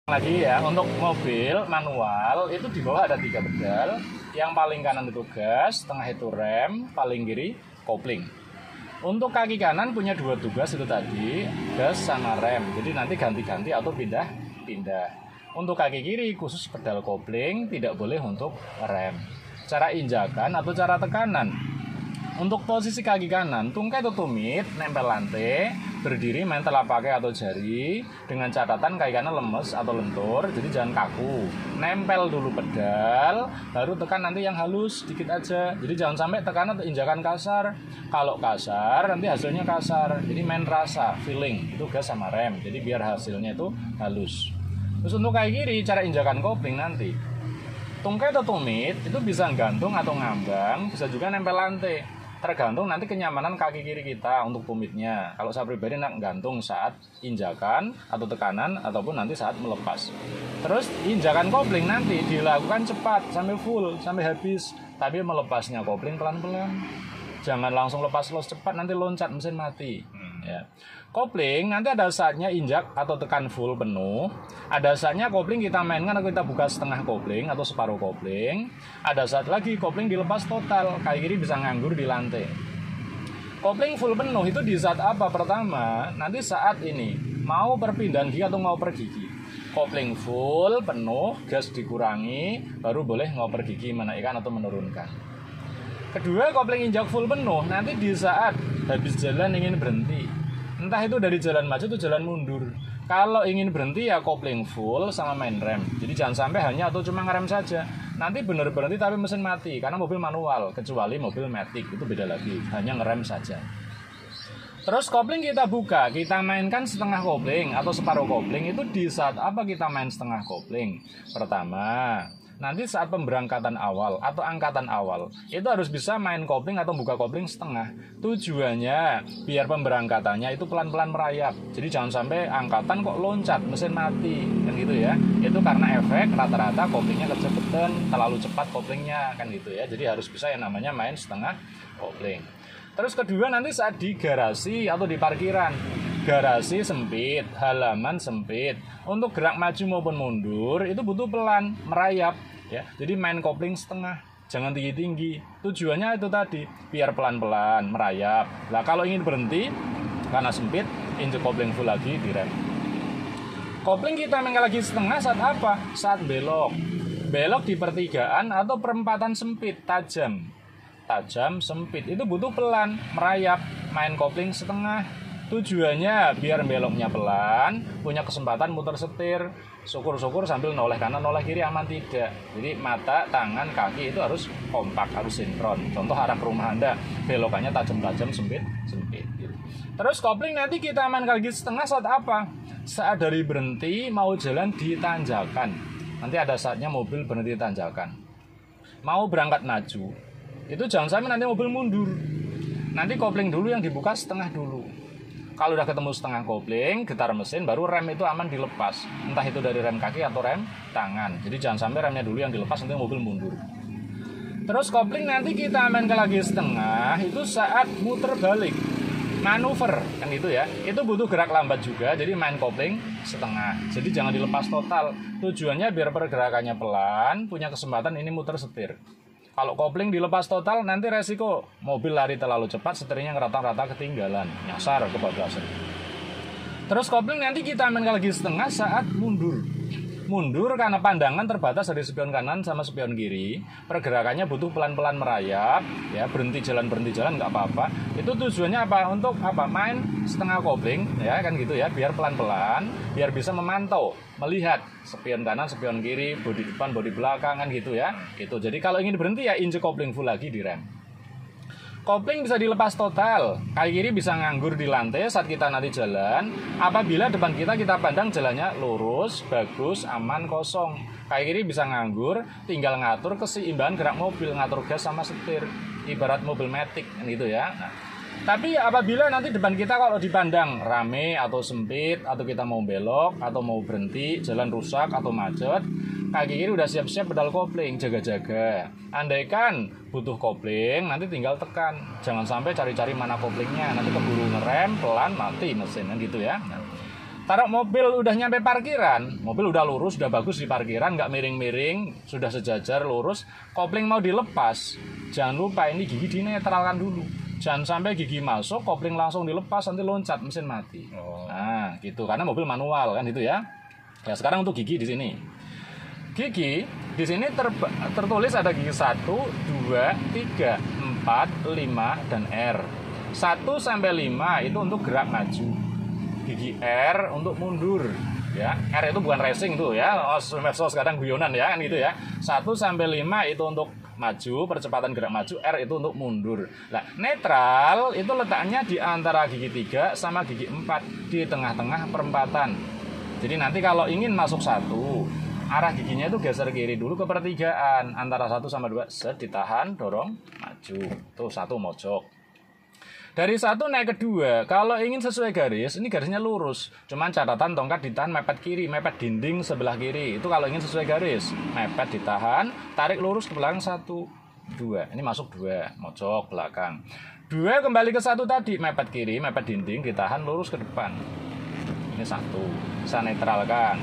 Lagi ya, untuk mobil manual itu di bawah ada 3 pedal. Yang paling kanan itu gas, tengah itu rem, paling kiri kopling. Untuk kaki kanan punya 2 tugas itu tadi, gas sama rem. Jadi nanti ganti-ganti atau pindah-pindah. Untuk kaki kiri khusus pedal kopling, tidak boleh untuk rem. Cara injakan atau cara tekanan. Untuk posisi kaki kanan, tungkai atau tumit, nempel lantai, berdiri main telapak kaki atau jari, dengan catatan kaki kanan lemes atau lentur, jadi jangan kaku. Nempel dulu pedal, baru tekan nanti yang halus, sedikit aja. Jadi jangan sampai tekan atau injakan kasar. Kalau kasar, nanti hasilnya kasar. Jadi main rasa, feeling, itu gas sama rem. Jadi biar hasilnya itu halus. Terus untuk kaki kiri, cara injakan kopling nanti. Tungkai atau tumit, itu bisa gantung atau ngambang, bisa juga nempel lantai. Tergantung nanti kenyamanan kaki kiri kita untuk tumitnya. Kalau saya pribadi nak gantung saat injakan atau tekanan ataupun nanti saat melepas. Terus injakan kopling nanti dilakukan cepat sampai full, sampai habis. Tapi melepasnya kopling pelan-pelan. Jangan langsung lepas cepat, nanti loncat mesin mati. Ya. Kopling nanti ada saatnya injak atau tekan full penuh. Ada saatnya kopling kita mainkan atau kita buka setengah kopling atau separuh kopling. Ada saat lagi kopling dilepas total, kaki kiri bisa nganggur di lantai. Kopling full penuh itu di saat apa? Pertama, nanti saat ini mau perpindahan gigi atau ngoper gigi. Kopling full penuh, gas dikurangi, baru boleh ngoper gigi menaikkan atau menurunkan. Kedua, kopling injak full penuh nanti di saat habis jalan ingin berhenti. Entah itu dari jalan maju atau jalan mundur. Kalau ingin berhenti ya kopling full sama main rem. Jadi jangan sampai hanya atau cuma ngerem saja. Nanti benar berhenti tapi mesin mati karena mobil manual. Kecuali mobil matic itu beda lagi. Hanya ngerem saja. Terus kopling kita buka, kita mainkan setengah kopling atau separuh kopling itu di saat apa kita main setengah kopling? Pertama, nanti saat pemberangkatan awal atau angkatan awal itu harus bisa main kopling atau buka kopling setengah. Tujuannya biar pemberangkatannya itu pelan-pelan merayap. Jadi jangan sampai angkatan kok loncat mesin mati kan gitu ya. Itu karena efek rata-rata koplingnya kecepatan, terlalu cepat koplingnya kan gitu ya. Jadi harus bisa yang namanya main setengah kopling. Terus kedua nanti saat di garasi atau di parkiran. Garasi sempit, halaman sempit. Untuk gerak maju maupun mundur itu butuh pelan, merayap ya. Jadi main kopling setengah, jangan tinggi-tinggi. Tujuannya itu tadi, biar pelan-pelan, merayap. Nah, kalau ingin berhenti karena sempit, injek kopling full lagi direm. Kopling kita main lagi setengah saat apa? Saat belok. Belok di pertigaan atau perempatan sempit, tajam, sempit. Itu butuh pelan, merayap, main kopling setengah. Tujuannya biar beloknya pelan, punya kesempatan muter setir, syukur-syukur sambil noleh kanan, noleh kiri aman tidak. Jadi mata, tangan, kaki itu harus kompak, harus sinkron. Contoh arah ke rumah Anda, belokannya tajam-tajam, sempit. Terus kopling nanti kita aman lagi setengah saat apa? Saat dari berhenti mau jalan di tanjakan. Nanti ada saatnya mobil berhenti di tanjakan. Mau berangkat maju, itu jangan sampai nanti mobil mundur. Nanti kopling dulu yang dibuka setengah dulu. Kalau udah ketemu setengah kopling, getar mesin, baru rem itu aman dilepas. Entah itu dari rem kaki atau rem tangan. Jadi jangan sampai remnya dulu yang dilepas, nanti mobil mundur. Terus kopling nanti kita amankan lagi setengah, itu saat muter balik. Manuver, kan itu ya. Itu butuh gerak lambat juga, jadi main kopling setengah. Jadi jangan dilepas total. Tujuannya biar pergerakannya pelan, punya kesempatan ini muter setir. Kalau kopling dilepas total, nanti resiko mobil lari terlalu cepat, setirnya ngerata-rata ketinggalan, nyasar kebablasan. Terus kopling nanti kita mainkan lagi setengah saat mundur. Mundur karena pandangan terbatas dari spion kanan sama spion kiri. Pergerakannya butuh pelan-pelan merayap, ya berhenti jalan nggak apa-apa. Itu tujuannya apa? Untuk apa? Main setengah kopling, ya kan gitu ya, biar pelan-pelan, biar bisa memantau, melihat spion kanan, spion kiri, bodi depan, bodi belakang kan gitu ya. Gitu. Jadi kalau ingin berhenti ya injek kopling full lagi di rem. Kopling bisa dilepas total, kaki kiri bisa nganggur di lantai saat kita nanti jalan. Apabila depan kita pandang jalannya lurus, bagus, aman, kosong. Kaki kiri bisa nganggur, tinggal ngatur keseimbangan gerak mobil, ngatur gas sama setir. Ibarat mobil matic kan gitu ya. Nah, tapi apabila nanti depan kita kalau dipandang rame atau sempit, atau kita mau belok, atau mau berhenti, jalan rusak atau macet, kaki kiri udah siap-siap pedal kopling, jaga-jaga. Andaikan butuh kopling, nanti tinggal tekan. Jangan sampai cari-cari mana koplingnya, nanti keburu ngerem, pelan, mati mesin, kan gitu ya. Nah, Taruh mobil udah nyampe parkiran, mobil udah lurus, udah bagus di parkiran, nggak miring-miring, sudah sejajar lurus, kopling mau dilepas, jangan lupa ini gigi dinetralkan dulu. Jangan sampai gigi masuk, kopling langsung dilepas, nanti loncat, mesin mati. Nah, gitu, karena mobil manual kan itu ya. Ya sekarang untuk gigi di sini. Gigi di sini tertulis ada gigi 1, 2, 3, 4, 5 dan R. 1 sampai 5 itu untuk gerak maju. Gigi R untuk mundur ya. R itu bukan racing tuh ya. Medsos kadang guyonan ya kan gitu ya. 1 sampai 5 itu untuk maju, percepatan gerak maju, R itu untuk mundur. Nah, netral itu letaknya di antara gigi 3 sama gigi 4 di tengah-tengah perempatan. Jadi nanti kalau ingin masuk 1, arah giginya itu geser kiri dulu ke pertigaan antara 1 sama 2, set ditahan, dorong, maju. Tuh 1 mojok. Dari 1 naik ke 2, kalau ingin sesuai garis, ini garisnya lurus. Cuman catatan tongkat ditahan mepet kiri, mepet dinding sebelah kiri. Itu kalau ingin sesuai garis, mepet ditahan, tarik lurus ke belakang 1, 2. Ini masuk 2, mojok belakang. 2 kembali ke 1 tadi, mepet kiri, mepet dinding, ditahan lurus ke depan. Ini 1, bisa netralkan.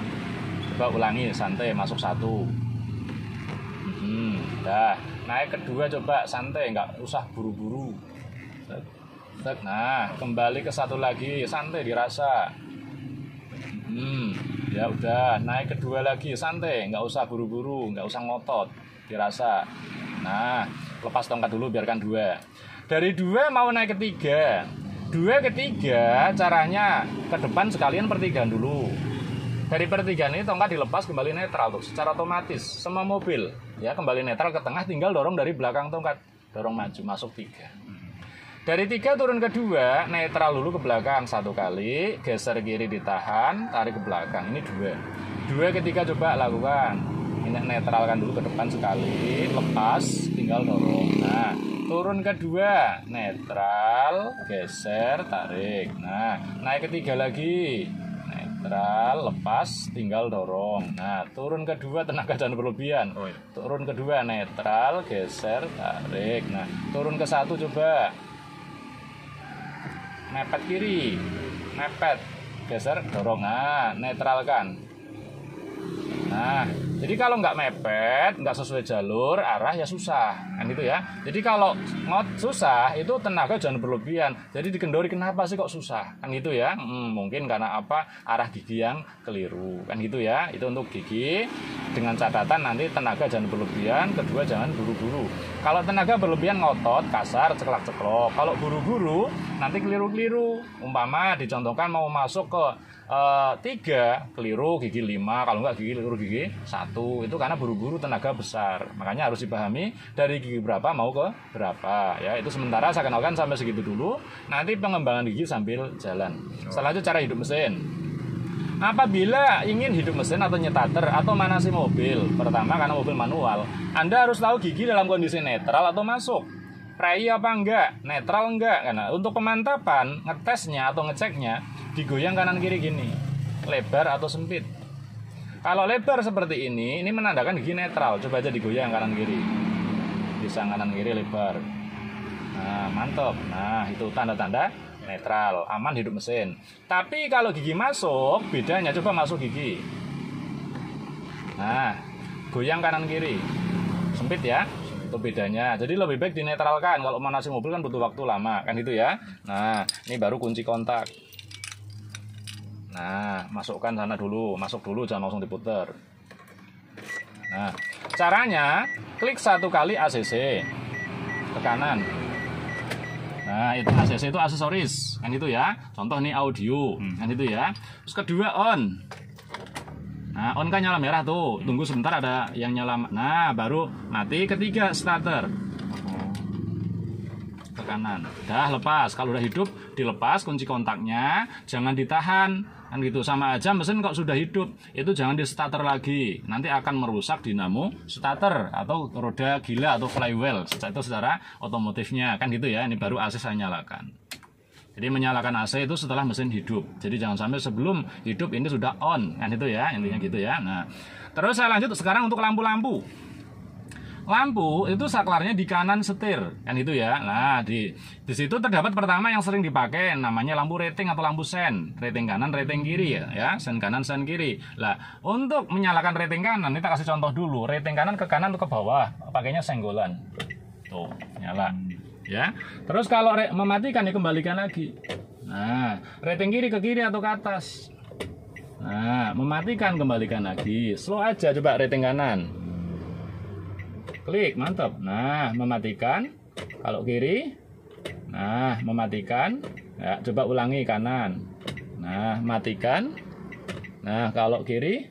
Coba ulangi, santai, masuk 1. Dah, naik ke 2 coba, santai, nggak usah buru-buru. Nah, kembali ke 1 lagi, santai dirasa. Ya udah, naik ke 2 lagi, santai, nggak usah buru-buru, nggak usah ngotot, dirasa. Nah, lepas tongkat dulu, biarkan 2. Dari 2 mau naik ke 3. 2 ke 3, caranya ke depan sekalian pertigaan dulu. Dari pertigaan ini tongkat dilepas kembali netral tuh, secara otomatis. Semua mobil ya kembali netral ke tengah, tinggal dorong dari belakang tongkat, dorong maju, masuk 3. Dari 3 turun ke 2, netral dulu ke belakang 1 kali, geser kiri ditahan, tarik ke belakang. Ini 2. 2 ke 3 coba lakukan. Ini netralkan dulu ke depan sekali, lepas, tinggal dorong. Nah, turun ke 2, netral, geser, tarik. Nah, naik ke 3 lagi. Netral, lepas, tinggal dorong. Nah, turun ke 2, tenaga jangan berlebihan. Turun ke 2, netral, geser, tarik. Nah, turun ke 1 coba. Mepet kiri, mepet, geser, dorong. Nah, netralkan. Nah, jadi kalau nggak mepet, nggak sesuai jalur, arah ya susah, kan gitu ya. Jadi kalau susah, itu tenaga jangan berlebihan. Jadi dikendori, kenapa sih kok susah, kan gitu ya. Mungkin karena apa, arah gigi yang keliru, kan gitu ya. Itu untuk gigi, dengan catatan nanti tenaga jangan berlebihan, kedua jangan buru-buru. Kalau tenaga berlebihan ngotot, kasar, ceklak-ceklok. Kalau buru-buru, nanti keliru-keliru. Umpama dicontohkan mau masuk ke 3, keliru gigi 5, kalau enggak gigi keliru gigi 1. Itu karena buru-buru, tenaga besar. Makanya harus dipahami dari gigi berapa mau ke berapa ya. Itu sementara saya kenalkan sampai segitu dulu. Nanti pengembangan gigi sambil jalan. Setelah itu cara hidup mesin. Apabila ingin hidup mesin atau nyetater atau manasi mobil, pertama karena mobil manual, Anda harus tahu gigi dalam kondisi netral atau masuk, prei apa enggak, netral enggak. Karena untuk pemantapan, ngetesnya atau ngeceknya, digoyang kanan kiri gini, lebar atau sempit. Kalau lebar seperti ini menandakan gigi netral. Coba aja digoyang kanan kiri, bisa kanan kiri lebar. Nah, mantap. Nah, itu tanda-tanda netral, aman hidup mesin. Tapi kalau gigi masuk, bedanya coba masuk gigi. Nah, goyang kanan kiri, sempit ya. Itu bedanya. Jadi lebih baik dinetralkan. Kalau manasi mobil kan butuh waktu lama, kan gitu ya. Nah, ini baru kunci kontak. Nah, masukkan sana dulu, masuk dulu, jangan langsung diputer. Nah, caranya klik 1 kali ACC ke kanan. Nah, itu ACC itu aksesoris, kan itu ya. Contoh nih audio, kan itu ya. Terus kedua on. Nah, on kan nyala merah tuh. Tunggu sebentar ada yang nyala. Nah, baru mati. Ketiga starter. Ke kanan. Dah lepas. Kalau udah hidup dilepas kunci kontaknya, jangan ditahan. Kan gitu, sama aja mesin kok sudah hidup, itu jangan di starter lagi, nanti akan merusak dinamo starter atau roda gila atau flywheel. Itu secara otomotifnya, kan gitu ya. Ini baru AC saya nyalakan. Jadi menyalakan AC itu setelah mesin hidup. Jadi jangan sampai sebelum hidup ini sudah on, kan itu ya, intinya gitu ya. Nah, terus saya lanjut sekarang untuk lampu-lampu. lampu itu saklarnya di kanan setir, kan itu ya. Nah, di situ terdapat pertama yang sering dipakai namanya lampu rating atau lampu sen. Rating kanan, rating kiri ya, sen kanan, sen kiri. Lah, untuk menyalakan rating kanan, kita kasih contoh dulu. Rating kanan ke kanan atau ke bawah, pakainya senggolan. Tuh, nyala. Ya. Terus kalau mematikan ya kembalikan lagi. Nah, rating kiri ke kiri atau ke atas. Nah, mematikan kembalikan lagi. Slow aja coba rating kanan. Klik, mantap. Nah, mematikan. Kalau kiri. Nah, mematikan. Ya, coba ulangi kanan. Nah, matikan. Nah, kalau kiri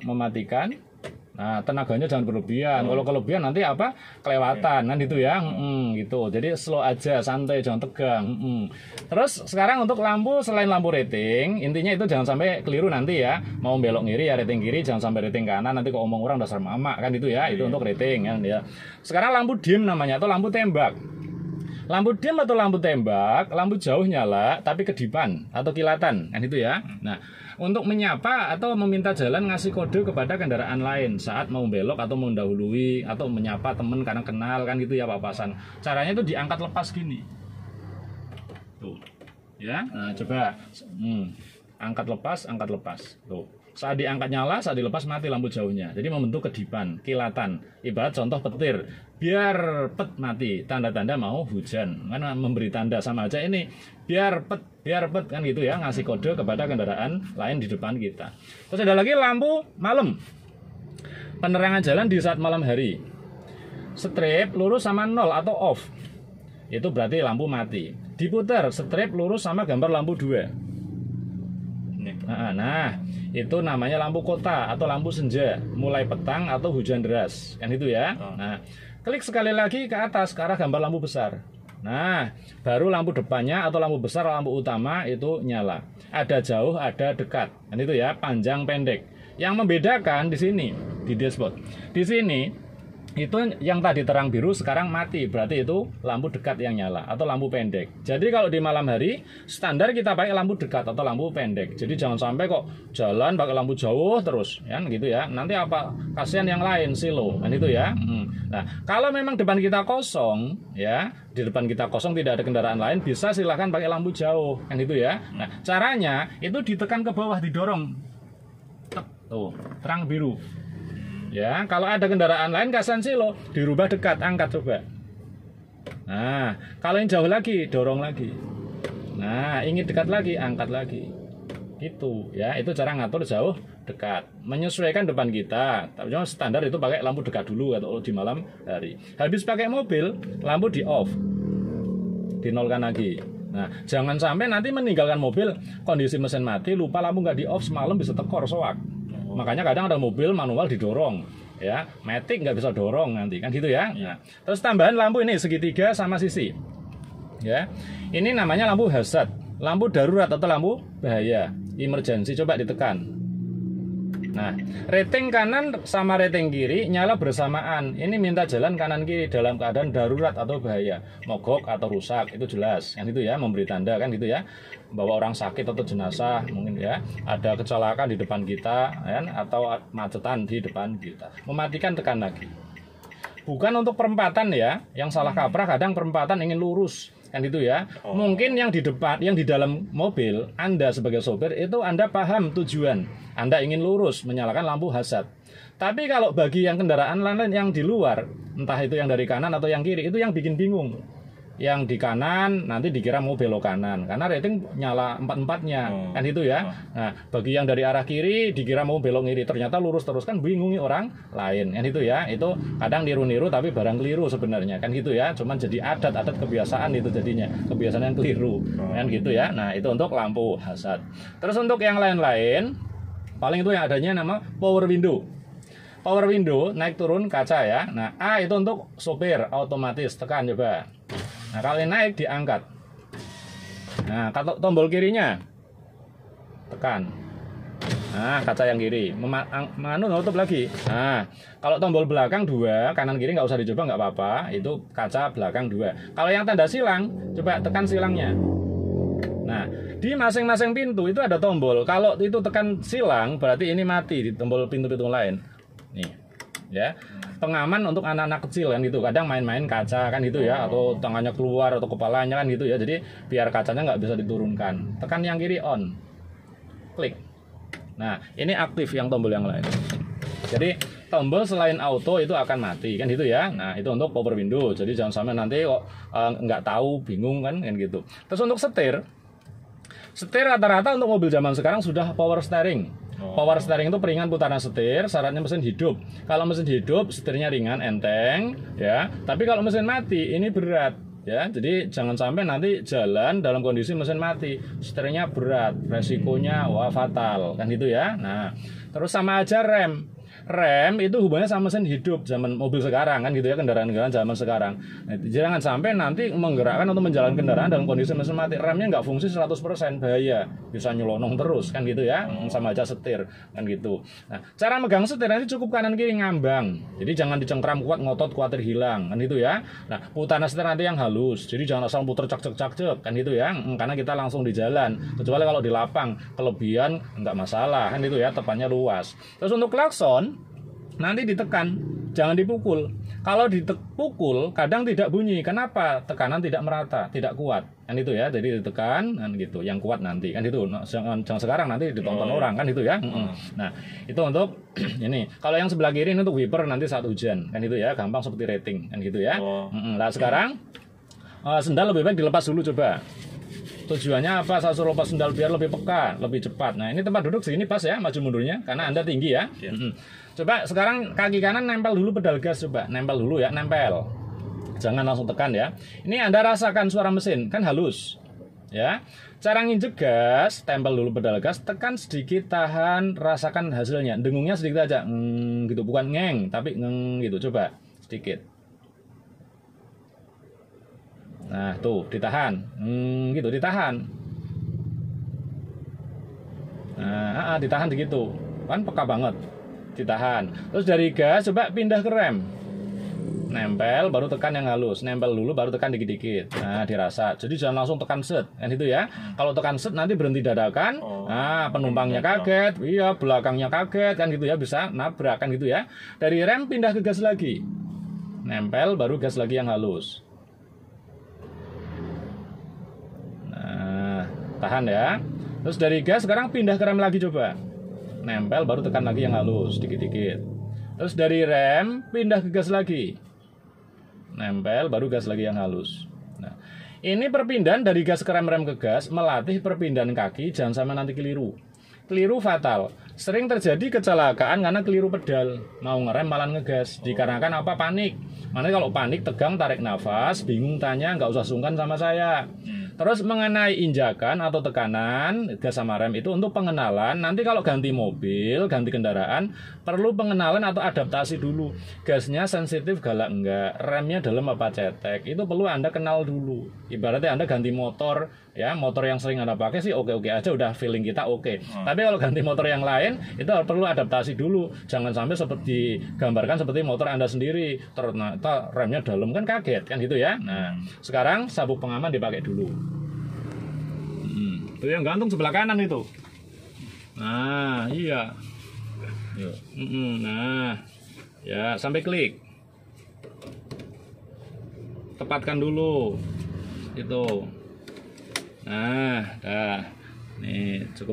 mematikan. Nah, tenaganya jangan berlebihan. Kalau kelebihan nanti apa? Kelewatan kan gitu ya. Gitu. Jadi slow aja, santai, jangan tegang. Terus sekarang untuk lampu selain lampu rating, intinya itu jangan sampai keliru nanti ya. Mau belok kiri ya rating kiri, jangan sampai rating kanan nanti kok omong orang dasar mama kan itu ya. Itu untuk rating kan ya. Sekarang lampu dim namanya atau lampu tembak. Lampu dim atau lampu tembak, lampu jauh nyala tapi kedipan atau kilatan kan itu ya. Nah, untuk menyapa atau meminta jalan ngasih kode kepada kendaraan lain saat mau belok atau mendahului atau menyapa temen karena kenal kan gitu ya papasan. Caranya itu diangkat lepas gini. Tuh. Ya. Nah, coba. Angkat lepas. Tuh. Saat diangkat nyala, saat dilepas mati lampu jauhnya. Jadi membentuk kedipan, kilatan. Ibarat contoh petir. Biar pet mati, tanda-tanda mau hujan. Karena memberi tanda sama aja ini. Biar pet kan gitu ya, ngasih kode kepada kendaraan lain di depan kita. Terus ada lagi lampu malam. Penerangan jalan di saat malam hari. Strip lurus sama 0 atau off. Itu berarti lampu mati. Diputar strip lurus sama gambar lampu 2. Nah, itu namanya lampu kota atau lampu senja, mulai petang atau hujan deras, kan itu ya. Nah, klik sekali lagi ke atas ke arah gambar lampu besar. Nah, baru lampu depannya atau lampu besar, lampu utama itu nyala. Ada jauh, ada dekat, kan itu ya, panjang, pendek. Yang membedakan di sini, di dashboard. Di sini itu yang tadi terang biru sekarang mati, berarti itu lampu dekat yang nyala atau lampu pendek. Jadi kalau di malam hari standar kita pakai lampu dekat atau lampu pendek. Jadi jangan sampai kok jalan pakai lampu jauh terus kan gitu ya. Nanti apa kasihan yang lain silo kan itu ya. Nah, kalau memang depan kita kosong ya, di depan kita kosong tidak ada kendaraan lain, bisa silahkan pakai lampu jauh kan itu ya. Nah, caranya itu ditekan ke bawah, didorong. Tuh, terang biru. Ya, kalau ada kendaraan lain kasihan silo, dirubah dekat, angkat coba. Nah, kalau yang jauh lagi, dorong lagi. Nah, ingin dekat lagi, angkat lagi. Gitu, ya. Itu cara ngatur jauh, dekat. Menyesuaikan depan kita. Tapi standar itu pakai lampu dekat dulu atau di malam hari. Habis pakai mobil, lampu di off. Dinolkan lagi. Nah, jangan sampai nanti meninggalkan mobil, kondisi mesin mati, lupa lampu nggak di off semalam bisa tekor, soak. Makanya kadang ada mobil manual didorong, ya, matic nggak bisa dorong nanti, kan gitu ya. Nah, terus tambahan lampu ini segitiga sama sisi, ya. Ini namanya lampu hazard, lampu darurat atau lampu bahaya, emergency. Coba ditekan. Nah, rating kanan sama rating kiri nyala bersamaan. Ini minta jalan kanan kiri dalam keadaan darurat atau bahaya, mogok atau rusak, itu jelas, kan itu ya, memberi tanda kan gitu ya, bawa orang sakit atau jenazah mungkin ya, ada kecelakaan di depan kita kan, atau macetan di depan kita. Mematikan tekan lagi. Bukan untuk perempatan ya, yang salah kaprah kadang perempatan ingin lurus kan itu ya. Mungkin yang di depan, yang di dalam mobil Anda sebagai sopir itu Anda paham tujuan, Anda ingin lurus menyalakan lampu hazard. Tapi kalau bagi yang kendaraan lain yang di luar, entah itu yang dari kanan atau yang kiri, itu yang bikin bingung. Yang di kanan nanti dikira mau belok kanan karena rating nyala 4-4-nya kan itu ya. Nah, bagi yang dari arah kiri dikira mau belok kiri, ternyata lurus terus, kan bingungi orang lain kan itu ya. Itu kadang niru-niru tapi barang keliru sebenarnya kan gitu ya. Cuman jadi adat kebiasaan itu jadinya, kebiasaan yang keliru kan gitu ya. Nah, itu untuk lampu hazard. Terus untuk yang lain-lain paling itu yang adanya nama power window. Power window naik turun kaca ya. Nah, A itu untuk sopir otomatis, tekan coba. Nah, kalau naik diangkat. Nah, tombol kirinya tekan. Nah, kaca yang kiri nutup lagi. Nah, kalau tombol belakang 2, kanan kiri nggak usah dicoba, nggak apa-apa. Itu kaca belakang 2. Kalau yang tanda silang, coba tekan silangnya. Nah, di masing-masing pintu itu ada tombol. Kalau itu tekan silang, berarti ini mati di tombol pintu-pintu lain. Nih. ya. Pengaman untuk anak-anak kecil kan gitu. Kadang main-main kaca kan gitu ya, atau tangannya keluar atau kepalanya kan gitu ya. Jadi biar kacanya nggak bisa diturunkan. Tekan yang kiri on, klik. Nah ini aktif yang tombol yang lain. Jadi tombol selain auto itu akan mati kan gitu ya. Nah itu untuk power window. Jadi jangan sampai nanti kok nggak tahu, bingung kan gitu. Terus untuk setir rata-rata untuk mobil zaman sekarang sudah power steering. Power steering itu peringan putaran setir, syaratnya mesin hidup. Kalau mesin hidup, setirnya ringan, enteng, ya. Tapi kalau mesin mati, ini berat, ya. Jadi jangan sampai nanti jalan dalam kondisi mesin mati, setirnya berat, resikonya wah fatal, kan gitu ya. Nah, terus sama aja rem. Rem itu hubungannya sama mesin hidup zaman mobil sekarang kan gitu ya, kendaraan-kendaraan zaman sekarang. Nah, jangan sampai nanti menggerakkan atau menjalankan kendaraan dalam kondisi mesin mati, remnya nggak fungsi 100%, bahaya, bisa nyelonong terus kan gitu ya, sama aja setir kan gitu. Nah, cara megang setir nanti cukup kanan kiri ngambang, jadi jangan dicengkram kuat, ngotot khawatir hilang kan gitu ya. Nah, putaran setir nanti yang halus, jadi jangan asal puter cak kan gitu ya, karena kita langsung di jalan, kecuali kalau di lapang kelebihan nggak masalah kan gitu ya, tepatnya luas. Terus untuk klakson nanti ditekan, jangan dipukul. Kalau dipukul kadang tidak bunyi. Kenapa? Tekanan tidak merata, tidak kuat. Kan itu ya. Jadi ditekan kan gitu. Yang kuat nanti kan itu. Jangan sekarang nanti ditonton orang kan itu ya. Nah, itu untuk ini. Kalau yang sebelah kiri ini untuk wiper nanti saat hujan kan itu ya. Gampang seperti rating kan gitu ya. Nah, sekarang sendal lebih baik dilepas dulu coba. Tujuannya apa? Saya suruh lepas sendal biar lebih peka, lebih cepat. Nah ini tempat duduk segini pas ya, maju mundurnya karena Anda tinggi ya. Coba sekarang kaki kanan nempel dulu pedal gas, coba nempel dulu ya, nempel. Jangan langsung tekan ya. Ini Anda rasakan suara mesin, kan halus. Ya. Cara nginjek gas, tempel dulu pedal gas, tekan sedikit, tahan, rasakan hasilnya. Dengungnya sedikit aja, gitu, bukan ngeng, tapi gitu. Coba sedikit. Nah tuh ditahan, gitu ditahan. Nah ditahan begitu, kan peka banget, ditahan. Terus dari gas coba pindah ke rem, nempel baru tekan yang halus, nempel dulu baru tekan dikit-dikit. Nah dirasa, jadi jangan langsung tekan set, kan itu ya. Kalau tekan set nanti berhenti dadakan, nah penumpangnya kaget, iya belakangnya kaget kan gitu ya, bisa nabrak kan gitu ya. Dari rem pindah ke gas lagi, nempel baru gas lagi yang halus. Tahan ya. Terus dari gas sekarang pindah ke rem lagi coba. Nempel baru tekan lagi yang halus dikit-dikit. Terus dari rem pindah ke gas lagi. Nempel baru gas lagi yang halus. Nah, ini perpindahan dari gas ke rem ke gas melatih perpindahan kaki, jangan sampai nanti keliru. Keliru fatal. Sering terjadi kecelakaan karena keliru pedal. Mau ngerem malah ngegas. Dikarenakan apa? Panik. Mana kalau panik tegang, tarik nafas, bingung tanya, nggak usah sungkan sama saya. Terus mengenai injakan atau tekanan gas sama rem itu untuk pengenalan. Nanti kalau ganti mobil, ganti kendaraan, perlu pengenalan atau adaptasi dulu. Gasnya sensitif galak enggak, remnya dalam apa cetek, itu perlu Anda kenal dulu. Ibaratnya Anda ganti motor, ya motor yang sering Anda pakai sih oke-oke aja, udah feeling kita oke. Tapi kalau ganti motor yang lain, itu perlu adaptasi dulu. Jangan sampai seperti digambarkan seperti motor Anda sendiri, ternyata remnya dalam, kan kaget kan gitu ya. Nah, sekarang sabuk pengaman dipakai dulu. Itu yang gantung sebelah kanan itu. Nah, iya. Nah, ya sampai klik. Tepatkan dulu. Itu. Nah, dah. Nih cukup.